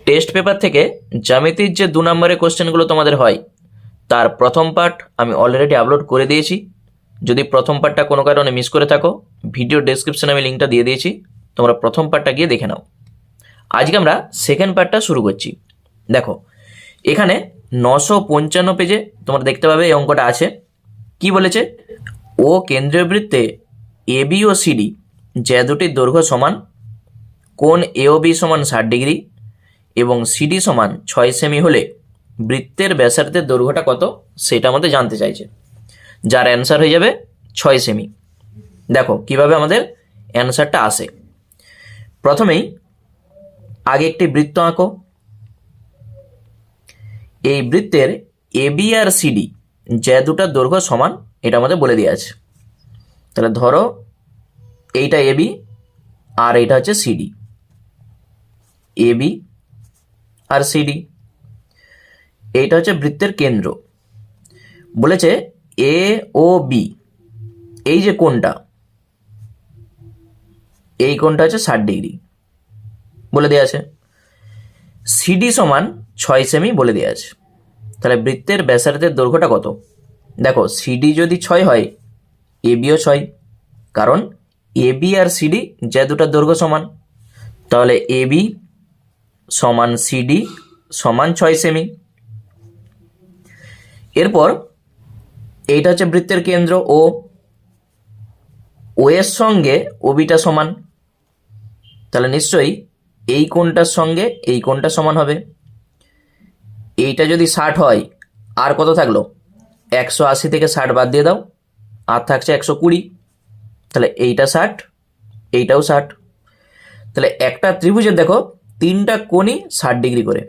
Test paper থেকে জ্যামিতির যে 2 নম্বরের কোশ্চেনগুলো তোমাদের হয় তার প্রথম পার্ট আমি অলরেডি আপলোড করে দিয়েছি। যদি প্রথম পার্টটা কোনো কারণে মিস করে থাকো, ভিডিও ডেসক্রিপশনে আমি লিঙ্কটা দিয়ে দিয়েছি, তোমরা প্রথম পার্টটা গিয়ে দেখে নাও। আজকে আমরা সেকেন্ড পার্টটা শুরু করছি। দেখো এখানে 955 পেজে তোমরা দেখতে পাবে এই অঙ্কটা আছে। কি বলেছে? ও কেন্দ্রীয় বৃত্তে এবি ও সিডি যে দুটির দৈর্ঘ্য সমান, কোণ এ ও বি সমান 60 ডিগ্রি এবং সিডি সমান 6 সেমি হলে বৃত্তের ব্যাসার্ধের দৈর্ঘ্যটা কত সেটা আমাদের জানতে চাইছে, যার অ্যান্সার হয়ে যাবে 6 সেমি। দেখো কিভাবে আমাদের অ্যান্সারটা আসে। প্রথমেই আগে একটি বৃত্ত আঁকো। এই বৃত্তের এবি আর সিডি যে দুটার দৈর্ঘ্য সমান এটা আমাদের বলে দেওয়া আছে। তাহলে ধরো এইটা এবি আর এইটা হচ্ছে সিডি, এবি আর সিডি, এইটা হচ্ছে বৃত্তের কেন্দ্র। বলেছে এ ও বি, এই যে কোণটা, এই কোণটা হচ্ছে 60 ডিগ্রি বলে দেওয়া আছে। সিডি সমান 6 সেমি বলে দেওয়া আছে। তাহলে বৃত্তের ব্যাসার্ধের দৈর্ঘ্যটা কত? দেখো সিডি যদি 6 হয়, এবিও 6, কারণ এবি আর সিডি যে দুটার দৈর্ঘ্য সমান। তাহলে এবি সমান সিডি সমান 6 সেমি। এরপর এইটা হচ্ছে বৃত্তের কেন্দ্র ও এর সঙ্গে ওবিটা সমান, তাহলে নিশ্চয়ই এই কোণটার সঙ্গে এই কোণটা সমান হবে। এইটা যদি 60 হয়, আর কত থাকলো? 180 থেকে 60 বাদ দিয়ে দাও, আর থাকছে 120। তাহলে এইটা 60, এইটাও 60। তাহলে একটা ত্রিভুজের দেখো 3টা কোণই 60 ডিগ্রি করে।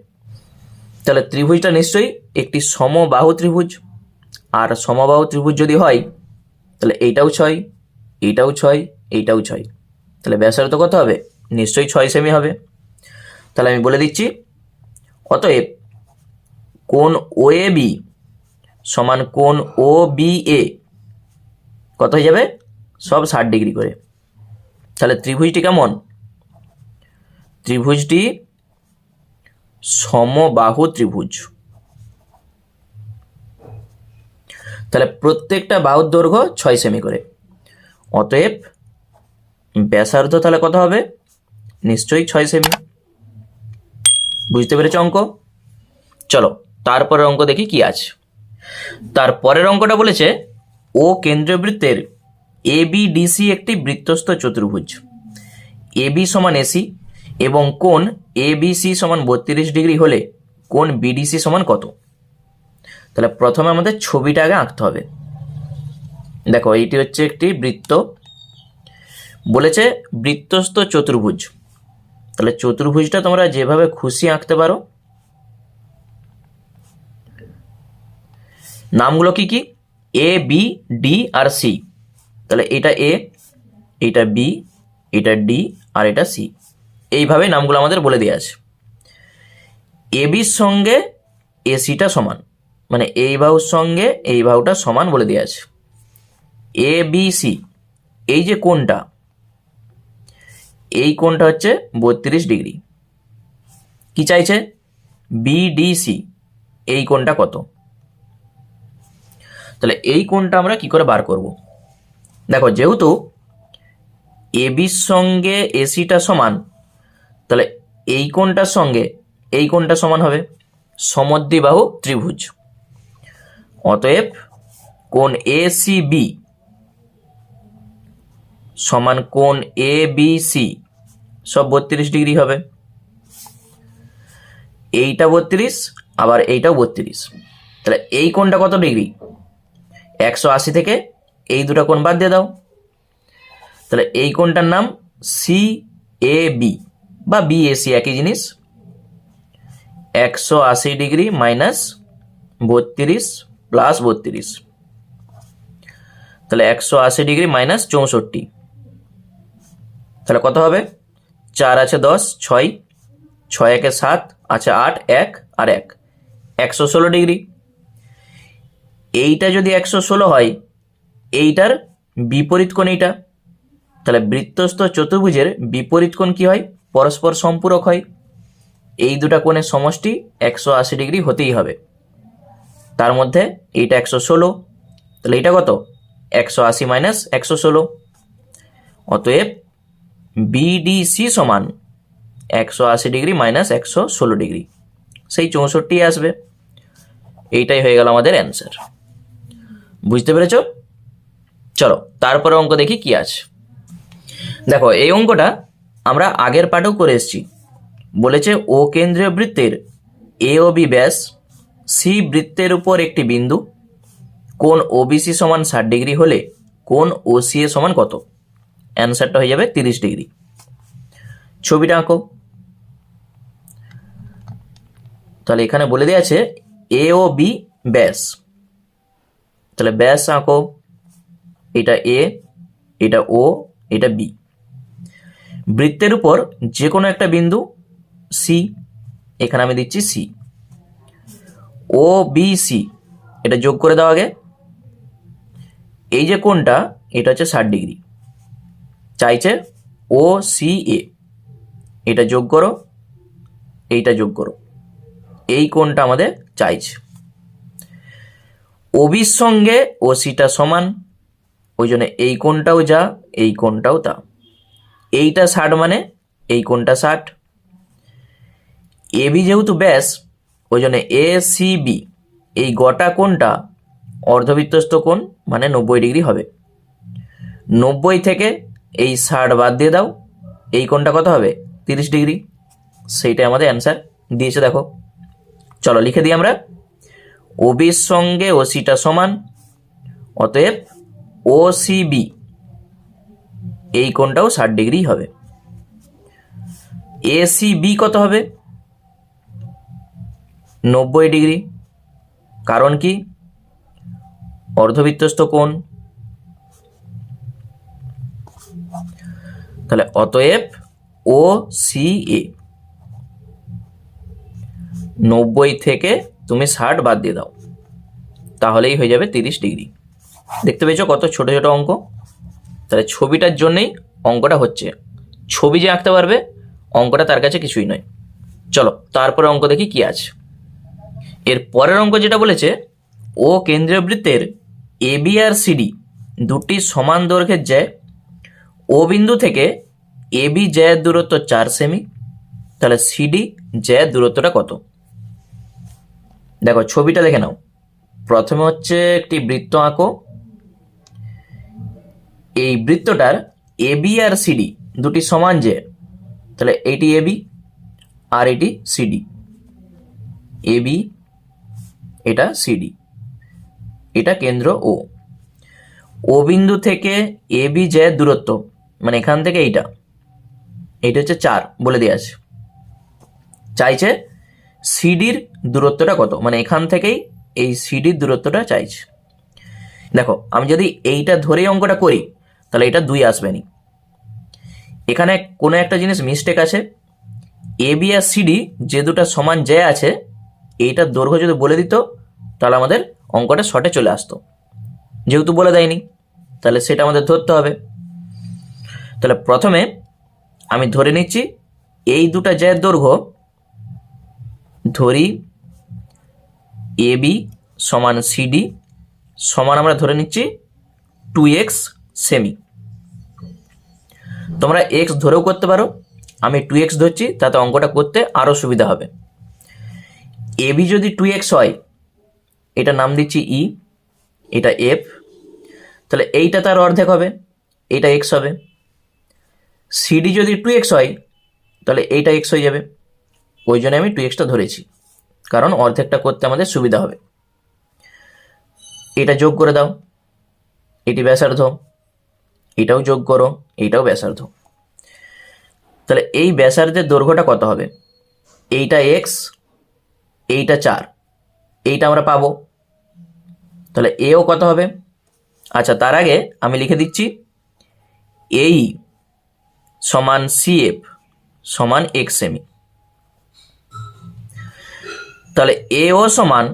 তাহলে ত্রিভুজটা নিশ্চয়ই একটি সমবাহু ত্রিভুজ। আর সমবাহু ত্রিভুজ যদি হয় তাহলে এইটাও 6, এইটাও 6, এইটাও 6। তাহলে ব্যাসার্ধ কত হবে? নিশ্চয়ই 6 সেমি হবে। তাহলে আমি বলে দিচ্ছি, অতএব কোণ ও এ বি সমান কোণ ও বি এ কত হয়ে যাবে? সব 60 ডিগ্রি করে। তাহলে ত্রিভুজটি কেমন? ত্রিভুজটি সমবাহু ত্রিভুজ। তাহলে প্রত্যেকটা বাহুর দৈর্ঘ্য 6 সেমি করে। অতএব ব্যাসার্ধ তাহলে কত হবে? নিশ্চয়ই 6 সেমি। বুঝতে পেরেছ অঙ্ক? চলো তারপরের অঙ্ক দেখি কি আছে। তারপরের অঙ্কটা বলেছে ও কেন্দ্রীয় বৃত্তের এ বি ডিসি একটি বৃত্তস্থ চতুর্ভুজ। এবি সমান এসি এবং কোণ এ বি সি সমান 32 ডিগ্রি হলে কোণ বিডিসি সমান কত? তাহলে প্রথমে আমাদের ছবিটা আগে আঁকতে হবে। দেখো এইটি হচ্ছে একটি বৃত্ত, বলেছে বৃত্তস্থ চতুর্ভুজ। তাহলে চতুর্ভুজটা তোমরা যেভাবে খুশি আঁকতে পারো। নামগুলো কি কি? A B D R C. তাহলে এটা এ, এটা বি, এটা ডি আর এটা সি, এইভাবে নামগুলো আমাদের বলে দেওয়া আছে। এ বির সঙ্গে এসিটা সমান, মানে এই বাহুর সঙ্গে এই বাহুটা সমান বলে দেওয়া আছে। এ বি সি, এই যে কোণটা, এই কোণটা হচ্ছে 32 ডিগ্রি। কি চাইছে? বিডিসি, এই কোণটা কত? তাহলে এই কোণটা আমরা কি করে বার করব? দেখো যেহেতু এ বির সঙ্গে এসিটা সমান, তাহলে এই কোণটার সঙ্গে এই কোণটা সমান হবে, সমদ্বিবাহু ত্রিভুজ। অতএব কোণ এ সি বি সমান কোণ এ বি সি সব 32 ডিগ্রি হবে। এইটা 32, আবার এইটাও 32। তাহলে এই কোণটা কত ডিগ্রি? 180 থেকে এই দুটো কোণ বাদ দিয়ে দাও। তাহলে এই কোণটার নাম সি এ বি বা বি এ সি, একই জিনিস। 180 ডিগ্রি মাইনাস 32 প্লাস 32, তাহলে 180 ডিগ্রি মাইনাস 64। তাহলে কত হবে? 4 আছে 10, 6, 6 একে 7, আছে 8, 1 আর 1, 116 ডিগ্রি। এইটা যদি 116 হয়, এইটার বিপরীত কোণ এইটা। তাহলে বৃত্তস্থ চতুর্ভুজের বিপরীত কোণ কি হয়? পরস্পর সম্পূরক হয়। এই দুটা কোণের সমষ্টি 180 ডিগ্রি হতেই হবে। তার মধ্যে এইটা 116, তাহলে এটা কত? 180 মাইনাস 116। অতএব বিডিসি সমান 180 ডিগ্রি মাইনাস 116 ডিগ্রি, সেই 64 আসবে। এইটাই হয়ে গেল আমাদের অ্যান্সার। বুঝতে পেরেছ? চলো তারপরে অঙ্ক দেখি কি আছে। দেখো এই অঙ্কটা আমরা আগের পাঠেও করে এসেছি। বলেছে ও কেন্দ্রীয় বৃত্তের এ ও বি ব্যাস, সি বৃত্তের উপর একটি বিন্দু, কোণ ওবিসি সমান 60 ডিগ্রি হলে কোণ ওসিএ সমান কত? অ্যান্সারটা হয়ে যাবে 30 ডিগ্রি। ছবিটা আঁকো। তাহলে এখানে বলে দেওয়া আছে এ ও বি ব্যাস, তাহলে ব্যাস আঁকো। এটা এ, এটা ও, এটা বি। বৃত্তের উপর যে কোনো একটা বিন্দু সি, এখানে আমি দিচ্ছি সি। ও বি সি এটা যোগ করে দাও আগে। এই যে কোণটা এটা হচ্ছে 60 ডিগ্রি, চাইছে ও সি এ, এটা যোগ করো, এইটা যোগ করো, এই কোণটা আমাদের চাইছে। ওবির সঙ্গে ও সিটা সমান, ওই জন্য এই কোণটাও যা, এই কোণটাও তা। এইটা 60 মানে এই কোণটা 60। এবি যেহেতু ব্যাস, ওই জন্য এ সি বি এই গোটা কোণটা অর্ধবৃত্তস্থ কোণ মানে 90 ডিগ্রি হবে। 90 থেকে এই 60 বাদ দিয়ে দাও, এই কোণটা কত হবে? 30 ডিগ্রি। সেইটাই আমাদের অ্যান্সার দিয়েছে। দেখো চলো লিখে দিই আমরা। ওবির সঙ্গে ওসিটা সমান, অতএব ও সি বি এই কোণটাও 60 ডিগ্রি হবে। এ সি বি কত হবে? 90 ডিগ্রি। কারণ কি? অর্ধবৃত্তস্থ কোণ। তাহলে অতএব ও সি এ 90 থেকে তুমি 60 বাদ দিয়ে দাও, তাহলেই হয়ে যাবে 30 ডিগ্রি। দেখতে পেয়েছো কত ছোট ছোট অঙ্ক? তাহলে ছবিটার জন্যই অঙ্কটা হচ্ছে। ছবি যে আঁকতে পারবে অঙ্কটা তার কাছে কিছুই নয়। চলো তারপরে অঙ্ক দেখি কি আছে। এর পরের অঙ্ক যেটা বলেছে ও কেন্দ্রীয় বৃত্তের এ বি আর সিডি দুটি সমান দৈর্ঘ্যের জ্যা, ও বিন্দু থেকে এ বি জ্যায়ের দূরত্ব 4 সেমি, তাহলে সিডি জ্যায়ের দূরত্বটা কত? দেখো ছবিটা দেখে নাও। প্রথমে হচ্ছে একটি বৃত্ত আঁকো। এই বৃত্তটার এ বি আর সিডি দুটি সমান যে, তাহলে এইটি এ বি আর এটি সিডি। এ বি, এটা সিডি, এটা কেন্দ্র ও। ও বিন্দু থেকে এ বি জ্যায়ের দূরত্ব মানে এখান থেকে এইটা হচ্ছে 4 বলে দেওয়া আছে। চাইছে সিডির দূরত্বটা কত, মানে এখান থেকেই এই সিডির দূরত্বটা চাইছে। দেখো আমি যদি এইটা ধরেই অঙ্কটা করি তাহলে এটা 2 আসবে না। এখানে কোনো একটা জিনিস মিস্টেক আছে। এ বি আর সিডি যে দুটা সমান জ্যা আছে, এইটার দৈর্ঘ্য যদি বলে দিত তাহলে আমাদের অঙ্কটা শর্টে চলে আসতো। যেহেতু বলে দেয়নি তাহলে সেটা আমাদের ধরতে হবে। তাহলে প্রথমে আমি ধরে নিচ্ছি এই দুটা জ্যায়ের দৈর্ঘ্য, ধরি এ বি সমান সিডি সমান আমরা ধরে নিচ্ছি 2x সেমি। তোমরা x ধরেও করতে পারো, আমি 2x ধরছি তাতে অঙ্কটা করতে আরও সুবিধা হবে। এ বি যদি 2x হয়, এটা নাম দিচ্ছি ই, এটা এফ, তাহলে এইটা তার অর্ধেক হবে, এইটা x হবে। সিডি যদি 2x হয় তাহলে এইটা x হয়ে যাবে, ওই জন্য আমি 2xটা ধরেছি, কারণ অর্ধেকটা করতে আমাদের সুবিধা হবে। এটা যোগ করে দাও, এটি ব্যাসার্ধ, এটাও যোগ করো, এইটাও ব্যাসার্ধ। তাহলে এই ব্যাসার্ধের দৈর্ঘ্যটা কত হবে? এইটা x, এইটা 4, এইটা আমরা পাবো। তাহলে এও কত হবে? আচ্ছা তার আগে আমি লিখে দিচ্ছি এই সমান সিএফ সমান x সেমি। তাহলে এও সমান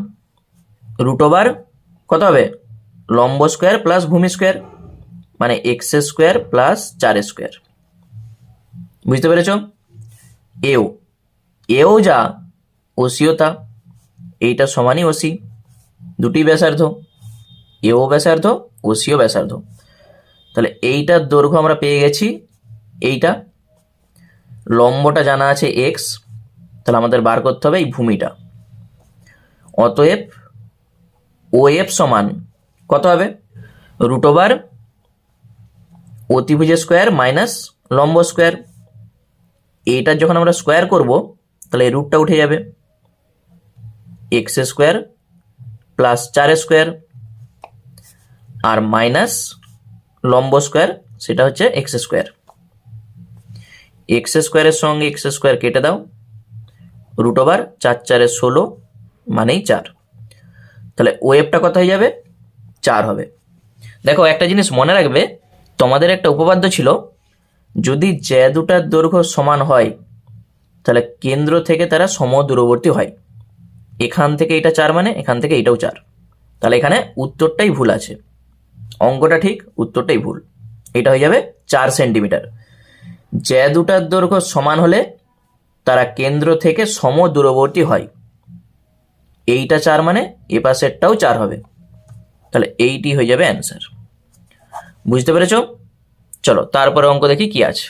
√ কত হবে? লম্ব স্কোয়ার প্লাস ভূমি স্কোয়ার, মানে x স্কোয়ার প্লাস 4 স্কোয়ার। বুঝতে পেরেছ? এও এও যা ওসিও তা, এইটা সমানই ওসি, দুটি ব্যাসার্ধ, এও ব্যাসার্ধ ওসিও ব্যাসার্ধ। তাহলে এইটার দৈর্ঘ্য আমরা পেয়ে গেছি, এইটা লম্বটা জানা আছে এক্স, তাহলে আমাদের বার করতে হবে এই ভূমিটা। অতএব ও এফ সমান কত হবে, রুট ওভার অতিভুজ স্কোয়ার মাইনাস লম্ব স্কোয়ার। এইটার যখন আমরা স্কোয়ার করব তাহলে এই রুটটা উঠে যাবে, এক্স স্কোয়ার প্লাস 4 স্কোয়ার আর মাইনাস লম্ব স্কোয়ার, সেটা হচ্ছে এক্স স্কোয়ার। এক্স স্কোয়ারের সঙ্গে এক্স স্কোয়ার কেটে দাও, রুট ওভার 4 4 16 মানেই 4। তাহলে ওয়েভটা কত হয়ে যাবে, 4 হবে। দেখো একটা জিনিস মনে রাখবে, তোমাদের একটা উপপাদ্য ছিল, যদি যে দুটার দৈর্ঘ্য সমান হয় তাহলে কেন্দ্র থেকে তারা সমদূরবর্তী হয়। এখান থেকে এটা 4 মানে এখান থেকে এটাও 4, তাহলে এখানে উত্তরটাই ভুল আছে, অঙ্কটা ঠিক উত্তরটাই ভুল। এটা হয়ে যাবে 4 সেন্টিমিটার। যে দুটার দৈর্ঘ্য সমান হলে তারা কেন্দ্র থেকে সমদূরবর্তী হয়, এইটা 4 মানে এ পাশেরটাও 4 হবে, তাহলে এইটি হয়ে যাবে অ্যান্সার। বুঝতে পেরেছ? চলো তারপরে অঙ্ক দেখি কি আছে।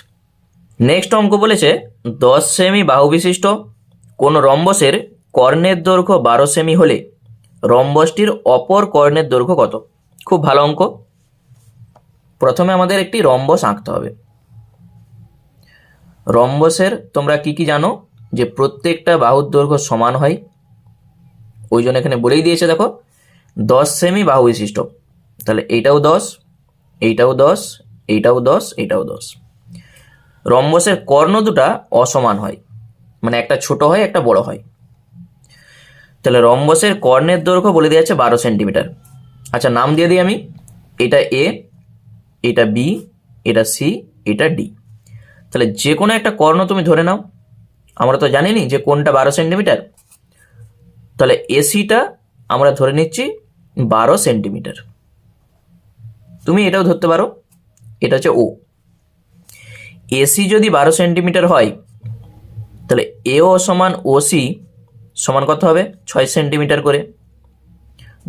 নেক্সট অঙ্ক বলেছে 10 সেমি বাহু বিশিষ্ট কোন রম্বসের কর্ণের দৈর্ঘ্য 12 সেমি হলে রম্বসটির অপর কর্ণের দৈর্ঘ্য কত। খুব ভালো অঙ্ক। প্রথমে আমাদের একটি রম্বস আঁকতে হবে। রম্বসের তোমরা কি কি জানো, যে প্রত্যেকটা বাহুর দৈর্ঘ্য সমান হয়, ওই জন্য এখানে বলেই দিয়েছে, দেখো 10 সেমি বাহু বিশিষ্ট, তাহলে এইটাও 10, এইটাও 10, এইটাও 10, এইটাও 10। রম্বসের কর্ণ দুটা অসমান হয়, মানে একটা ছোট হয় একটা বড় হয়। তাহলে রম্বসের কর্ণের দৈর্ঘ্য বলে দেওয়া আছে 12 সেন্টিমিটার। আচ্ছা নাম দিয়ে দিই আমি, এটা এ, এটা বি, এটা সি, এটা ডি। তাহলে যে কোনো একটা কর্ণ তুমি ধরে নাও, আমরা তো জানিনি যে কোনটা 12 সেন্টিমিটার, তাহলে এসিটা আমরা ধরে নিচ্ছি 12 সেন্টিমিটার। তুমি এটাও ধরতে পারো, এটা হচ্ছে ও। এসি যদি 12 সেন্টিমিটার হয় তাহলে এও সমান ওসি সমান কত হবে, 6 সেন্টিমিটার করে।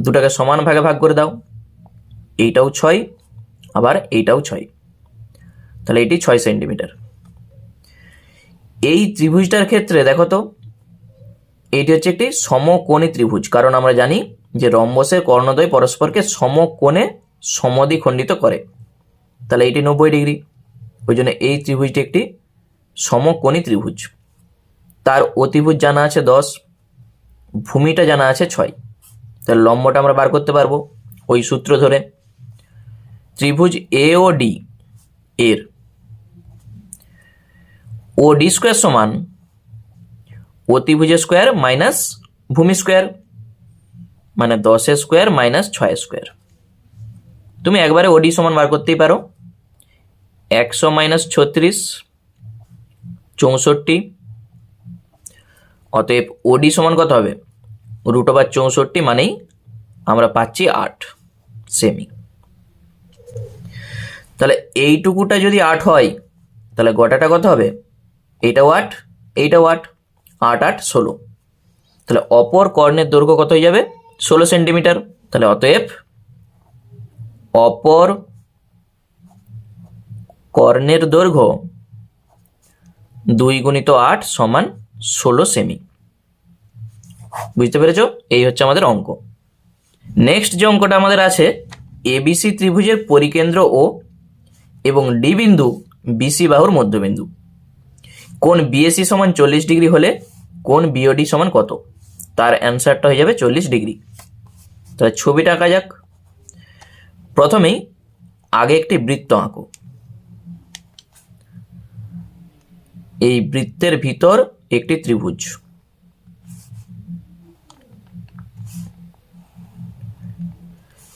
দুটাকে সমান ভাগে ভাগ করে দাও, এইটাও 6 আবার এইটাও 6, তাহলে এটি 6 সেন্টিমিটার। এই ত্রিভুজটার ক্ষেত্রে দেখো তো, এইটি হচ্ছে একটি সমকোণী ত্রিভুজ, কারণ আমরা জানি যে রম্বসের কর্ণদ্বয় পরস্পরকে সমকোণে সমদ্বিখণ্ডিত করে, তাহলে এটি 90 ডিগ্রি, ওই জন্য এই ত্রিভুজটি একটি সমকোণী ত্রিভুজ। তার অতিভুজ জানা আছে 10, ভূমিটা জানা আছে 6, তাহলে লম্বটা আমরা বার করতে পারবো ওই সূত্র ধরে। ত্রিভুজ এ ও ডি এর ও ডি স্কোয়ার সমান অতিভুজ স্কোয়ার মাইনাস ভূমি স্কোয়ার, মানে 10 স্কোয়ার মাইনাস 6 স্কোয়ার। তুমি একবারে ওডি সমান বার করতেই পারো, 100 মাইনাস 36 64, অতএব ওডি সমান কত হবে, রুট ওভার 64 মানেই আমরা পাচ্ছি 8 সেমি। তাহলে এইটুকুটা যদি 8 হয় তাহলে গোটাটা কত হবে, এইটাও 8, এইটাও 8, 8 8 16, তাহলে অপর কর্ণের দৈর্ঘ্য কত হয়ে যাবে, 16 সেন্টিমিটার। তাহলে অতএব অপর কর্ণের দৈর্ঘ্য 2 গুণিত 8 সমান 16 সেমি। বুঝতে পেরেছো? এই হচ্ছে আমাদের অঙ্ক। নেক্সট যে অঙ্কটা আমাদের আছে, এবিসি ত্রিভুজের পরিকেন্দ্র ও এবং ডি বিন্দু বিসি বাহুর মধ্যবিন্দু, কোন বিএসি সমান 40 ডিগ্রি হলে কোন বিওডি সমান কত, তার অ্যান্সারটা হয়ে যাবে 40 ডিগ্রি। তাহলে ছবিটা আঁকা যাক। প্রথমেই আগে একটি বৃত্ত আঁকো, এই বৃত্তের ভিতর একটি ত্রিভুজ,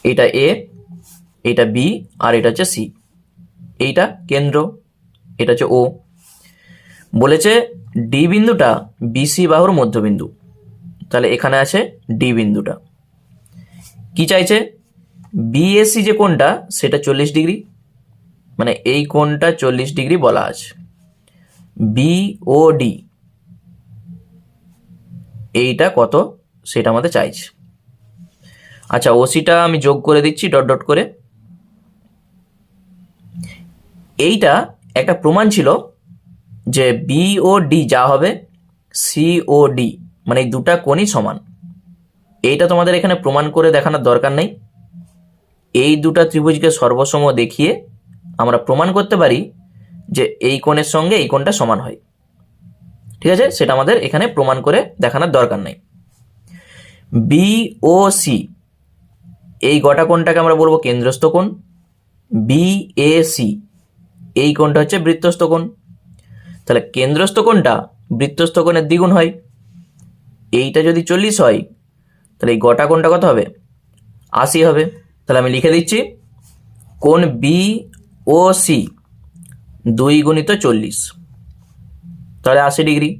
এটা এ, এটা বি আর এটা হচ্ছে সি, এইটা কেন্দ্র, এটা হচ্ছে ও। বলেছে ডি বিন্দুটা বিসি বাহুর মধ্যবিন্দু, তাহলে এখানে আছে ডি বিন্দুটা। কি চাইছে, বিএসি যে কোণটা সেটা 40 ডিগ্রি, মানে এই কোণটা 40 ডিগ্রি বলা আছে। বিওডি এইটা কত সেটা আমাদের চাইছে। আচ্ছা, ওসিটা আমি যোগ করে দিচ্ছি ডট ডট করে। এইটা একটা প্রমাণ ছিল যে বি ও ডি যা হবে সি ও ডি, মানে এই দুটা কোণই সমান। এইটা তোমাদের এখানে প্রমাণ করে দেখানোর দরকার নেই। এই দুটা ত্রিভুজকে সর্বসম দেখিয়ে আমরা প্রমাণ করতে পারি যে এই কোণের সঙ্গে এই কোণটা সমান হয়। ঠিক আছে, সেটা আমাদের এখানে প্রমাণ করে দেখানোর দরকার নেই। বি ও সি এই গোটা কোণটাকে আমরা বলবো কেন্দ্রস্থ কোণ। বি এ সি এই কোণটা হচ্ছে বৃত্তস্থ কোণ। তাহলে কেন্দ্রস্থ কোণটা বৃত্তস্থ কোণের দ্বিগুণ হয়। এইটা যদি 40 হয় তাহলে এই গোটা কোণটা কত হবে? 80 হবে। তাহলে আমি লিখে দিচ্ছি কোণ বি ও সি 2 গুণিত 40, তাহলে 80 ডিগ্রি।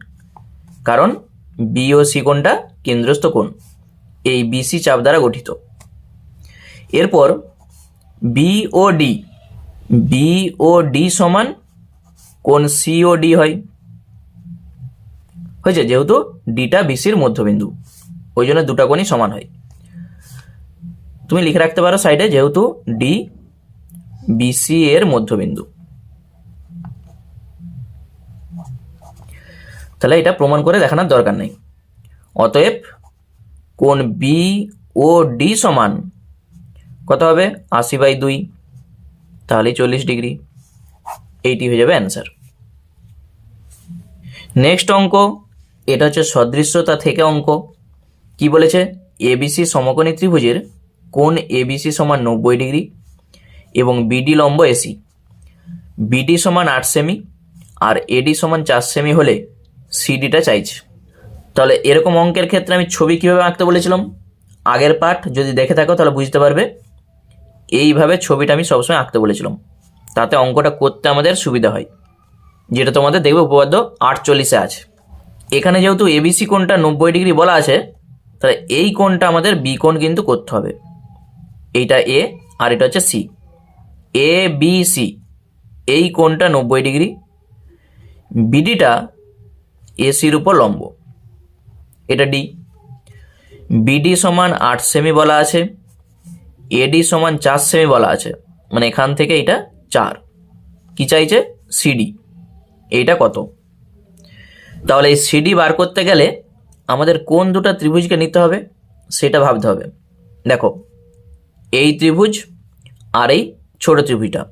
কারণ বি ও সি কোণটা কেন্দ্রস্থ কোণ, এই বিসি চাপ দ্বারা গঠিত। এরপর বি ও ডি, বি ও ডি সমান কোণ সি ও ডি হয়। হয়েছে, যেহেতু ডিটা বিসির মধ্যবিন্দু, ওই জন্য দুটা কোণই সমান হয়। তুমি লিখে রাখতে পারো সাইডে, যেহেতু ডি বিসি এর মধ্যবিন্দু। তাহলে এটা প্রমাণ করে দেখানোর দরকার নেই। অতএব কোণ বি ও ডি সমান কত হবে? 80/2, তাহলে 40 ডিগ্রি। এইটি হয়ে যাবে অ্যান্সার। নেক্সট অঙ্ক, এটা হচ্ছে সদৃশ্যতা থেকে অঙ্ক। কি বলেছে? এবিসি সমকোণী ত্রিভুজের কোণ এবিসি সমান 90 ডিগ্রি এবং বিডি লম্ব এসি। বিডি সমান 8 সেমি আর এডি সমান 4 সেমি হলে সিডিটা চাইছে। তাহলে এরকম অঙ্কের ক্ষেত্রে আমি ছবি কীভাবে আঁকতে বলেছিলাম, আগের পার্ট যদি দেখে থাকো তাহলে বুঝতে পারবে। এইভাবে ছবিটা আমি সবসময় আঁকতে বলেছিলাম, তাতে অঙ্কটা করতে আমাদের সুবিধা হয়, যেটা তোমাদের দেখবে উপপাদ্য 48-এ আছে। এখানে যেহেতু এবিসি কোণটা 90 ডিগ্রি বলা আছে, তাহলে এই কোণটা আমাদের বি কোণ কিন্তু করতে হবে। এইটা এ আর এটা হচ্ছে সি। এ বি সি এই কোণটা 90 ডিগ্রি, বিডিটা এসির উপর লম্ব, এটা ডি। বিডি সমান 8 সেমি বলা আছে, এডি সমান 4 সেমি বলা আছে, মানে এখান থেকে এটা 4। কি চাইছে? সিডি। এইটা কত? তাহলে এই সিডি বার করতে গেলে আমাদের কোন দুটো ত্রিভুজকে নিতে হবে সেটা ভাবতে হবে। দেখো, এই ত্রিভুজ আর এই ছোট ত্রিভুজটা,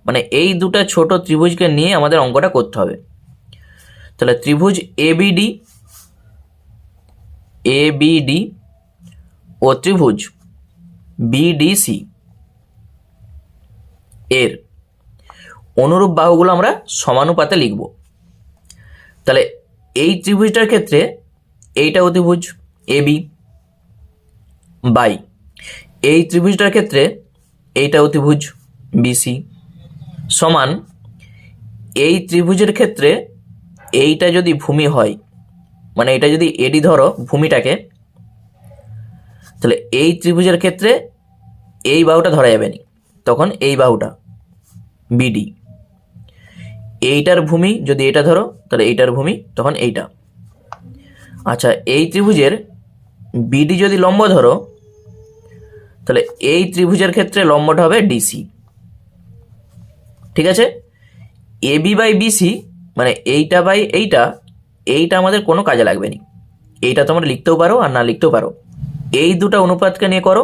মানে এই দুটো ছোট ত্রিভুজকে নিয়ে আমাদের অঙ্কটা করতে হবে। তাহলে ত্রিভুজ এবিডি ও ত্রিভুজ বিডিসি এর অনুরূপ বাহুগুলো আমরা সমানুপাতে লিখব। তাহলে এই ত্রিভুজটার ক্ষেত্রে এইটা অতিভুজ এবি বাই এই ত্রিভুজটার ক্ষেত্রে এইটা অতিভুজ বিসি সমান এই ত্রিভুজের ক্ষেত্রে এইটা যদি ভূমি হয়, মানে এটা যদি এডি ধরো ভূমিটাকে, তাহলে এই ত্রিভুজের ক্ষেত্রে এই বাহুটা ধরা যাবে না, তখন এই বাহুটা বিডি। এইটার ভূমি যদি এটা ধরো তাহলে এইটার ভূমি তখন এইটা। আচ্ছা, এই ত্রিভুজের বিডি যদি লম্ব ধরো তাহলে এই ত্রিভুজের ক্ষেত্রে লম্বটা হবে ডিসি। ঠিক আছে, এবি বাই বিসি মানে এইটা বাই এইটা, এইটা আমাদের কোনো কাজে লাগবে না। এইটা তোমরা লিখতেও পারো আর না লিখতেও পারো। এই দুটো অনুপাতকে নিয়ে করো,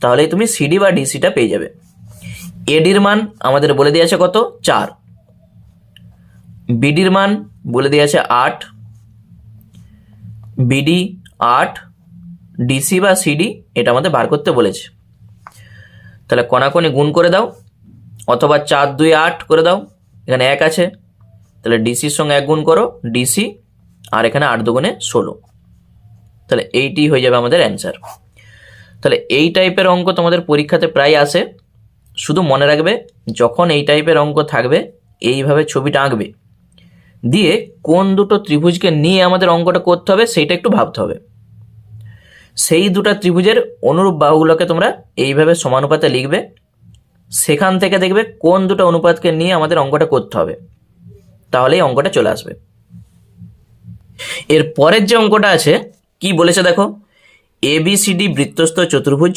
তাহলেই তুমি সিডি বা ডিসিটা পেয়ে যাবে। এডির মান আমাদের বলে দিয়েছে কত? 4। বিডির মান বলে দিয়েছে 8, বিডি 8, ডিসি বা সিডি এটা আমাদের বার করতে বলেছে। তাহলে কোনাকুনি গুণ করে দাও, অথবা 4 2 8 করে দাও, এখানে 1 আছে, তাহলে ডিসির সঙ্গে 1 গুণ করো ডিসি, আর এখানে 8 দুগুণে 16, তাহলে এইটি হয়ে যাবে আমাদের অ্যান্সার। তাহলে এই টাইপের অঙ্ক তোমাদের পরীক্ষাতে প্রায় আসে। শুধু মনে রাখবে, যখন এই টাইপের অঙ্ক থাকবে এইভাবে ছবিটা আঁকবে, দিয়ে কোন দুটো ত্রিভুজকে নিয়ে আমাদের অঙ্কটা করতে হবে সেইটা একটু ভাবতে হবে। সেই দুটো ত্রিভুজের অনুরূপ বাহুগুলোকে তোমরা এইভাবে সমানুপাতে লিখবে, সেখান থেকে দেখবে কোন দুটো অনুপাতকে নিয়ে আমাদের অঙ্কটা করতে হবে, তাহলেই অঙ্কটা চলে আসবে। এর পরের যে অঙ্কটা আছে কি বলেছে দেখো, ABCD বৃত্তস্থ চতুর্ভুজ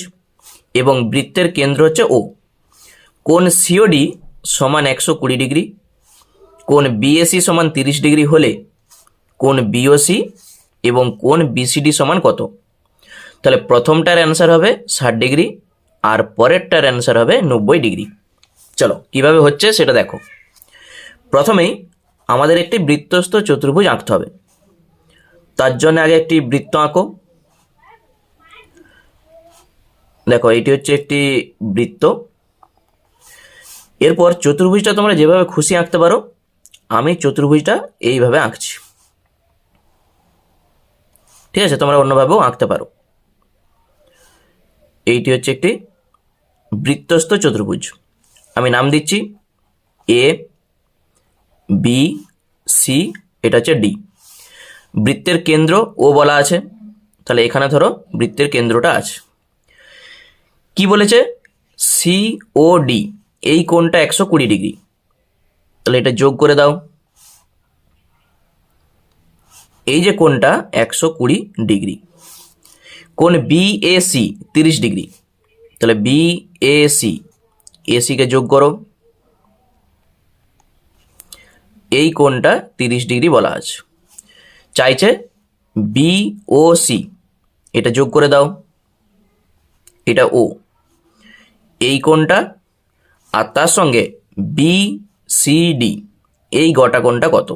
এবং বৃত্তের কেন্দ্র হচ্ছে ও। কোণ COD সমান 120 ডিগ্রি, কোণ BAC সমান 30 ডিগ্রি হলে কোণ BOC এবং কোণ BCD সমান কত? তাহলে প্রথমটার অ্যান্সার হবে 60 ডিগ্রি আর পরেরটার অ্যান্সার হবে 90 ডিগ্রি। চলো কিভাবে হচ্ছে সেটা দেখো। প্রথমেই আমাদের একটি বৃত্তস্থ চতুর্ভুজ আঁকতে হবে। তার জন্য আগে একটি বৃত্ত আঁকো। দেখো এটি হচ্ছে একটি বৃত্ত। এরপর চতুর্ভুজটা তোমরা যেভাবে খুশি আঁকতে পারো, আমি চতুর্ভুজটা এইভাবে আঁকছি। ঠিক আছে, তোমরা অন্যভাবেও আঁকতে পারো। এইটি হচ্ছে একটি বৃত্তস্থ চতুর্ভুজ। আমি নাম দিচ্ছি ABC, এটা হচ্ছে D। বৃত্তের কেন্দ্র ও বলা আছে, তাহলে এখানে ধরো বৃত্তের কেন্দ্রটা আছে। কি বলেছে, COD এই কোণটা 120 ডিগ্রি, তাহলে এটা যোগ করে দাও। এই যে কোণটা 120 ডিগ্রি। কোণ BAC 30 ডিগ্রি, তাহলে BAC AC-কে যোগ করো। এই কোণটা 30 ডিগ্রি বলা আছে। চাইছে BOC, এটা যোগ করে দাও, এটা ও। এই কোণটা আর তার সঙ্গে BCD এই গোটা কোণটা কত?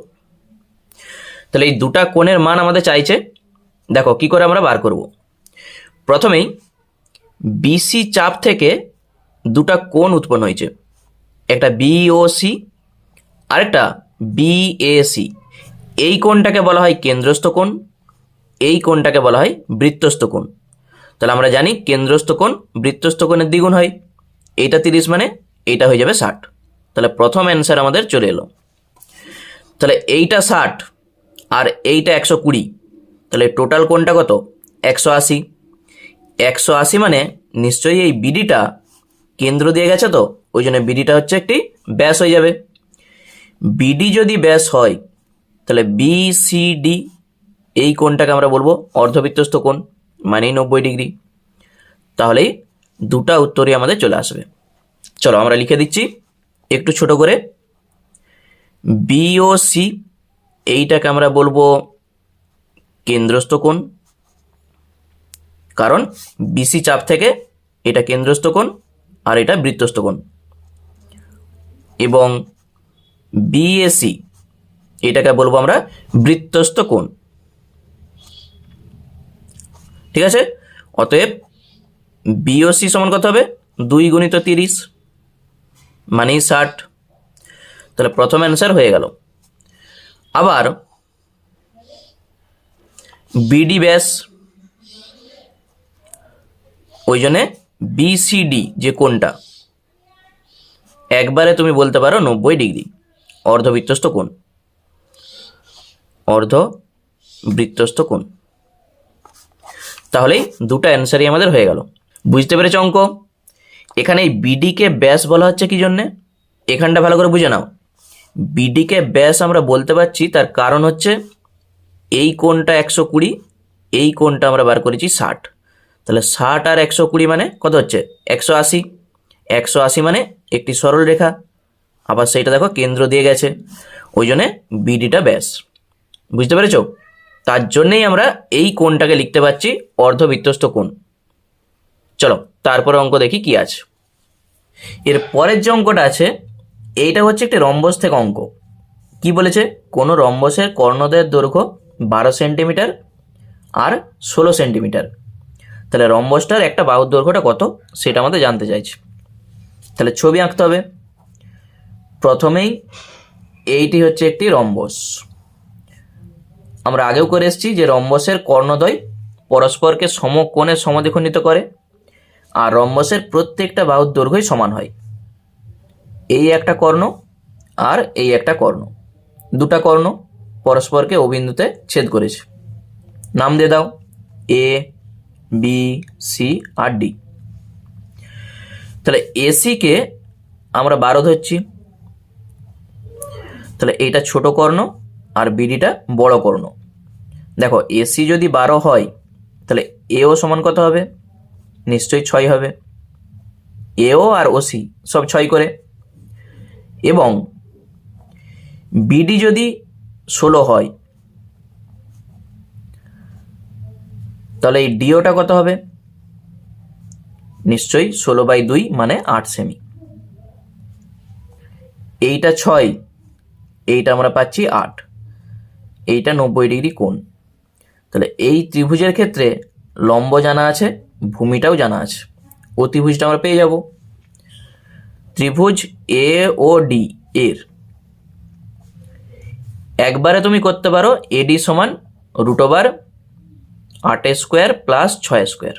তাহলে এই দুটা কোণের মান আমাদের চাইছে। দেখো কি করে আমরা বার করব। প্রথমেই BC চাপ থেকে দুটা কোণ উৎপন্ন হয়েছে, একটা BOC আর একটা BAC। এই কোণটাকে বলা হয় কেন্দ্রস্থ কোণ, এই কোণটাকে বলা হয় বৃত্তস্থ কোণ। তাহলে আমরা জানি কেন্দ্রস্থ কোণ বৃত্তস্থ কোণের দ্বিগুণ হয়। এইটা 30 মানে এইটা হয়ে যাবে 60। তাহলে প্রথম অ্যান্সার আমাদের চলে এলো। তাহলে এইটা 60 আর এইটা 120, তাহলে টোটাল কোণটা কত? 180। 180 মানে নিশ্চয়ই এই বিডিটা কেন্দ্র দিয়ে গেছে, তো ওই জন্য বিডিটা হচ্ছে একটি ব্যাস হয়ে যাবে। বিডি যদি ব্যাস হয় তাহলে BCD এই কোণটাকে আমরা বলবো অর্ধবৃত্তস্থ কোণ, মানেই 90 ডিগ্রি। তাহলেই দুটা উত্তরই আমাদের চলে আসবে। চলো আমরা লিখে দিচ্ছি একটু ছোট করে। BOC এইটাকে আমরা বলবো কেন্দ্রস্থ কোণ, কারণ BC চাপ থেকে এটা কেন্দ্রস্থ কোণ আর এটা বৃত্তস্থ কোণ। এবং BAC এটাকে বলবো আমরা বৃত্তস্থ কোণ। ঠিক আছে, অতএব BOC সমান কত হবে? 2 গুণিত 30 মানেই 60। তাহলে প্রথম অ্যান্সার হয়ে গেল। আবার BD ব্যাস, ওই জন্যে BCD যে কোণটা একবারে তুমি বলতে পারো 90 ডিগ্রি, অর্ধবৃত্তস্থ কোণ, অর্ধবৃত্তস্থ কোণ। তাহলেই দুটো অ্যান্সারই আমাদের হয়ে গেল। বুঝতে পেরেছ অঙ্ক? এখানে এই বিডিকে ব্যাস বলা হচ্ছে কি জন্যে, এখানটা ভালো করে বুঝে নাও। বিডিকে ব্যাস আমরা বলতে পারছি তার কারণ হচ্ছে এই কোণটা 120, এই কোণটা আমরা বার করেছি 60। তাহলে 60 আর 120 মানে কত হচ্ছে? 180। 180 মানে একটি সরল রেখা, আবার সেইটা দেখো কেন্দ্র দিয়ে গেছে, ওই জন্যে বিডিটা ব্যাস। বুঝতে পেরেছ? তার জন্যেই আমরা এই কোণটাকে লিখতে পারছি অর্ধবৃত্তস্থ কোণ। চলো তারপরে অঙ্ক দেখি কি আছে। এর পরের যে অঙ্কটা আছে এইটা হচ্ছে একটি রম্বস থেকে অঙ্ক। কি বলেছে, কোনো রম্বসের কর্ণদ্বয়ের দৈর্ঘ্য 12 সেন্টিমিটার আর 16 সেন্টিমিটার। তাহলে রম্বসটার একটা বাহুর দৈর্ঘ্যটা কত সেটা আমাদের জানতে চাইছে। তাহলে ছবি আঁকতে হবে। প্রথমেই এইটি হচ্ছে একটি রম্বস। আমরা আগেও করে এসেছি যে রম্বসের কর্ণদ্বয় পরস্পরকে সমকোণে সমদ্বিখণ্ডিত করে আর রম্বসের প্রত্যেকটা বাহুর দৈর্ঘ্যই সমান হয়। এই একটা কর্ণ আর এই একটা কর্ণ, দুটা কর্ণ পরস্পরকে ও বিন্দুতে ছেদ করেছে। নাম দিয়ে দাও A, B, C R D। তাহলে AC-কে আমরা 12 ধরছি, তাহলে এইটা ছোট কর্ণ আর BD-টা বড় কর্ণ। দেখো এসি যদি 12 হয় তাহলে এও সমান কত হবে? নিশ্চয়ই 6 হবে। এও আর ওসি সব 6 করে। এবং বিডি যদি 16 হয় তাহলে এই ডিওটা কত হবে? নিশ্চয়ই 16/2 মানে 8 সেমি। এইটা 6, এইটা আমরা পাচ্ছি 8, এইটা 90 ডিগ্রি কোণ। তাহলে এই ত্রিভুজের ক্ষেত্রে লম্ব জানা আছে, ভূমিটাও জানা আছে, অতিভুজটা আমরা পেয়ে যাব। ত্রিভুজ এ ও ডি এর একবারে তুমি করতে পারো এডি সমান √8² প্লাস 6²।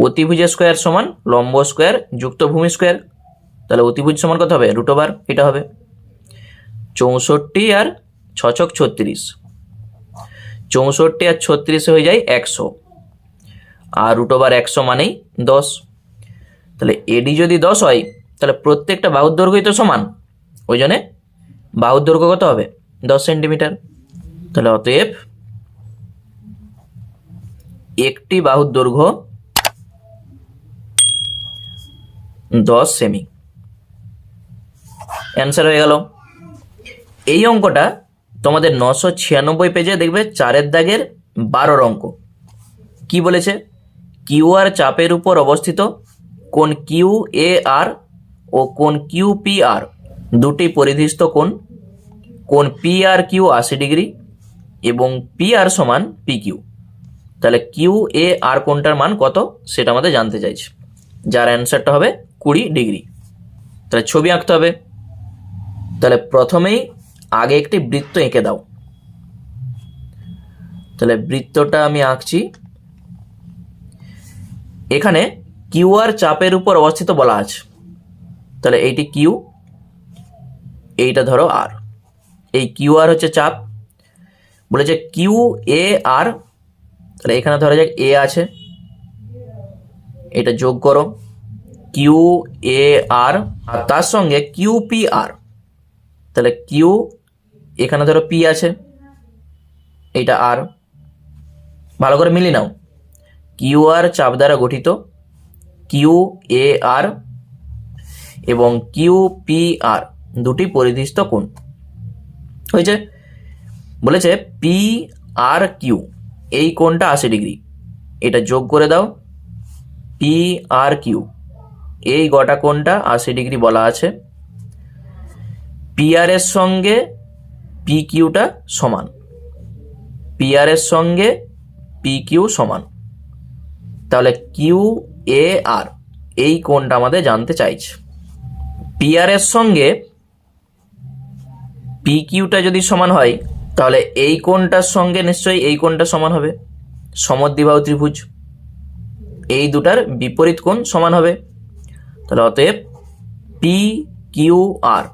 অতিভুজের স্কোয়ার সমান লম্ব স্কোয়ার যুক্ত ভূমি স্কোয়ার। তাহলে অতিভুজ সমান কত হবে? √, এটা হবে 64 আর 6 × 36, 64 আর 36 হয়ে যায় 100, আর √100 মানেই 10। তাহলে এডি যদি 10 হয় তাহলে প্রত্যেকটা বাহুর দৈর্ঘ্যই তো সমান, ওই জন্যে বাহুর দৈর্ঘ্য কত হবে? 10 সেন্টিমিটার। তাহলে অতএব একটি বাহুর দৈর্ঘ্য 10 সেমি। অ্যান্সার হয়ে গেল। এই অঙ্কটা তোমাদের 996 পেজে দেখবে 4 দাগের 12 অঙ্ক। কি বলেছে? কিউ আর চাপের উপর অবস্থিত কোণ কিউ এ আর ও কোণ কিউ পি আর দুটি পরিধিস্থ কোণ পি আর কিউ 80 ডিগ্রি এবং পি আর সমান পি কিউ। তাহলে কিউ এ আর কোণটার মান কত সেটা আমাদের জানতে চাইছে, যার অ্যান্সারটা হবে 20 ডিগ্রি। তাহলে ছবি আঁকতে হবে। তাহলে প্রথমেই আগে একটি বৃত্ত এঁকে দাও। তাহলে বৃত্তটা আমি আঁকছি। এখানে কিউ আর চাপের উপর অবস্থিত বলা আছে, তাহলে এইটি কিউ, এইটা ধরো আর। এই কিউ আর হচ্ছে চাপ, বলেছে কিউ এ আর, তাহলে এখানে ধরা যাক এ আছে, এটা যোগ করো কিউ এ আর, আর তার সঙ্গে কিউ পি আর। তাহলে কিউ, এখানে ধরো পি আছে, এইটা আর। ভালো করে মিলিয়ে নাও। কিউ আর চাপ দ্বারা গঠিত কিউ এ আর এবং কিউ পি আর দুটি পরিধিস্থ কোণ হয়েছে। বলেছে পি আর কিউ এই কোণটা 80 ডিগ্রি, এটা যোগ করে দাও। পি আর কিউ এই গোটা কোণটা 80 ডিগ্রি বলা আছে। পি আর এর সঙ্গে পি কিউটা সমান, পি আর এর সঙ্গে পি কিউ সমান। তাহলে কিউ এ আর এই কোণটা আমাদের জানতে চাইছে। পি আর এর সঙ্গে পি কিউটা যদি সমান হয় তাহলে এই কোণটার সঙ্গে নিশ্চয়ই এই কোণটা সমান হবে, সমদ্বিবাহু ত্রিভুজ। এই দুটার বিপরীত কোণ সমান হবে। তাহলে অতএব পি কিউ আর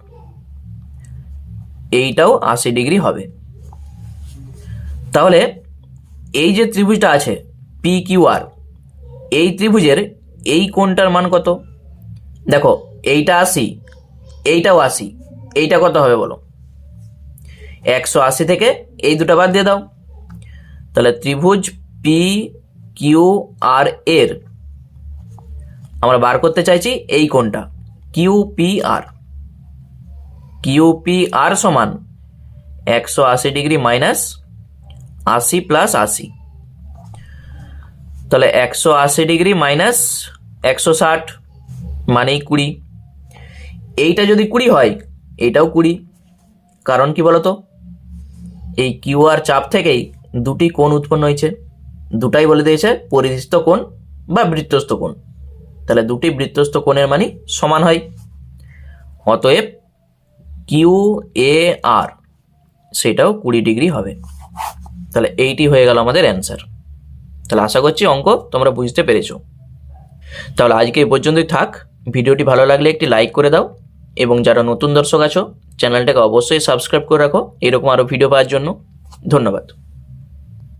এইটাও 80 ডিগ্রি হবে। তাহলে এই যে ত্রিভুজটা আছে পি কিউ আর, এই ত্রিভুজের এই কোণটার মান কত? দেখো এইটা 80, এইটাও 80, এইটা কত হবে বলো? 180 থেকে এই দুটো বাদ দিয়ে দাও। তাহলে ত্রিভুজ পি কিউ আর এর আমরা বার করতে চাইছি এই কোণটা Q P R. Q P R সমান 180 ডিগ্রি মাইনাস 80 প্লাস 80। তাহলে 180 ডিগ্রি মাইনাস 160 মানেই 20। এইটা যদি 20 হয় এইটাও 20। কারণ কি বলতো? এই কিউ আর চাপ থেকেই দুটি কোণ উৎপন্ন হয়েছে, দুটাই বলে দিয়েছে পরিধিস্থ কোণ বা বৃত্তস্থ কোণ। তাহলে দুটি বৃত্তস্থ কোণের মানই সমান হয়। অতএব কিউ এ আর সেটাও 20 ডিগ্রি হবে। তাহলে এইটি হয়ে গেল আমাদের অ্যান্সার। তাহলে আশা করছি অঙ্ক তোমরা বুঝতে পেরেছো। তাহলে আজকে এই পর্যন্তই থাক। ভিডিওটি ভালো লাগলে একটি লাইক করে দাও এবং যারা নতুন দর্শক আছো চ্যানেলটাকে অবশ্যই সাবস্ক্রাইব করে রাখো এরকম আরও ভিডিও পাওয়ার জন্য। ধন্যবাদ।